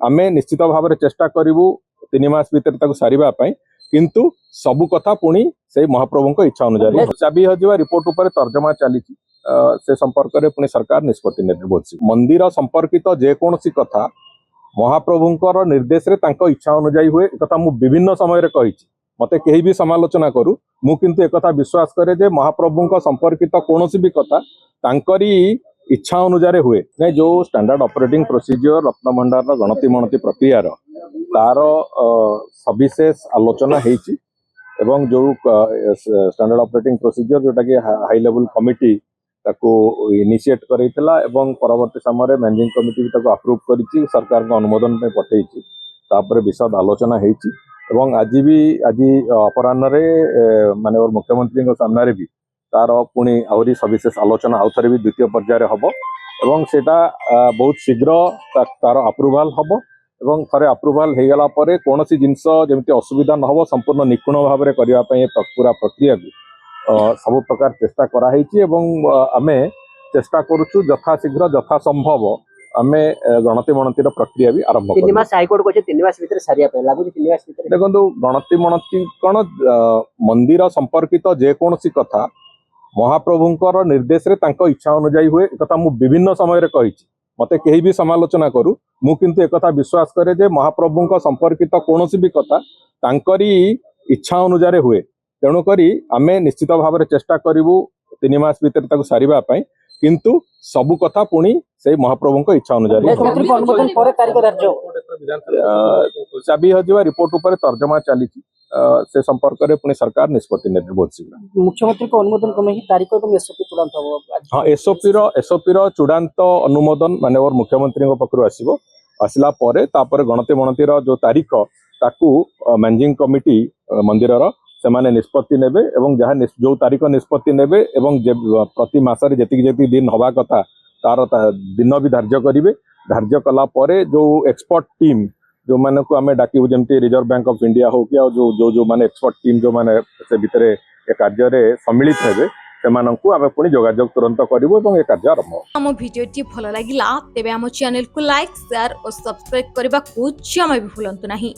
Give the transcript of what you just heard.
आमे निश्चित भाव में चेष्टा करूँ 3 मास भीतर सारिबा पई किंतु सबु कथा पुणी से महाप्रभु को इच्छा अनुसार चाबी हजिवा रिपोर्ट उपर तर्जमा चली से संपर्क में पुणी सरकार निष्पत्ति ने मंदिर संपर्कित जेकोसी कथा महाप्रभुंकर निर्देश रे तांको इच्छा अनुसार हुए कथा मु विभिन्न समय रे कही मते कहीं भी समालोचना करू मु किंतु एक कथा विश्वास करे जे महाप्रभु संपर्कित कौन भी कथा तांकरी इच्छा अनुसार हुए नहीं जो स्टैंडर्ड ऑपरेटिंग प्रोसीजर रत्नभंडार गणति मनति प्रक्रिया तार सविशेष आलोचना हेची एवं जो स्टैंडर्ड ऑपरेटिंग प्रोसीजर जोटा कि हाई लेवल कमिटी ताको इनिशिएट करैतला एवं परवर्ती समय मैनेजिंग कमिटी भी ताको अप्रूव करिछि सरकार को अनुमोदन पे पठेइछि तापर विशद आलोचना हेछि एवं आज अपराह्न रे माननीय मुख्यमंत्री को सामने रे भी तार पुणी आहरी सविशेष आलोचना आउ थे भी द्वितीय पर्यायर हम एवं सेटा बहुत शीघ्र तार अप्रूवाल हम एवं थे अप्रूवाल हो गला कौन सी जिनस जमी असुविधा न हो संपूर्ण निपुण भाव में करने पूरा प्रक्रिया को सब प्रकार चेष्टा कराई आमे चेष्टा करुचु यथाशीघ्र यथा संभव आमे गणति मनतिर प्रक्रिया भी आरंभ देखो गणति मनति कौन मंदिर संपर्कित जेकोसी कथा महाप्रभुंकर निर्देश रे तांको इच्छा अनुसार हुए कथा मु विभिन्न समय रे कही मते कहीं भी समालोचना करू मु किंतु एक कथा विश्वास करे जे महाप्रभुंक संपर्कित कौन भी कथा तांकरी इच्छा अनुसार हुए तेणु करी आमे निश्चित भाव में चेष्टा करूँ 3 मास भीतर सारिबा पई किंतु सबु कथा पुणी से महाप्रभु को इच्छा अनुसार चाबी हजिवा रिपोर्ट उपर तर्जमा चली से संपर्क में पुणी सरकार निष्पत्ति ने बहुत शीघ्र मुख्यमंत्री को अनुमोदन कमे तारीख एवं एसओपी चूड़ांत हम हाँ एसओपी चूड़ांत अनुमोदन माननीय मुख्यमंत्री पक्षर आसो आसला तापर गणति मनतिर जो तारीख ताकू मैनेजिंग कमिटी मंदिर से माने निष्पत्ति नेबे एवं जहाँ जो तारीख निष्पत्ति नेबे एवं प्रति मासरे जेतिक दिन हवा कथा तार दिन भी धार्य करेंगे धार्य कला परे जो एक्सपर्ट टीम जो माने को आमे डाकिबु जेमती रिजर्व बैंक ऑफ इंडिया हो कि जो जो जो माने एक्सपर्ट टीम जो माने से भितरे ए कार्य रे सम्मिलित हेबे सेमानंकु आमे पुनी जोगाजोग तुरंत करिवो एवं ए कार्य आरंभ हो। हम वीडियो टी भलो लागिला तेबे हम चैनल को लाइक शेयर और सब्सक्राइब करबा को जमा भी भूलंतु नहीं।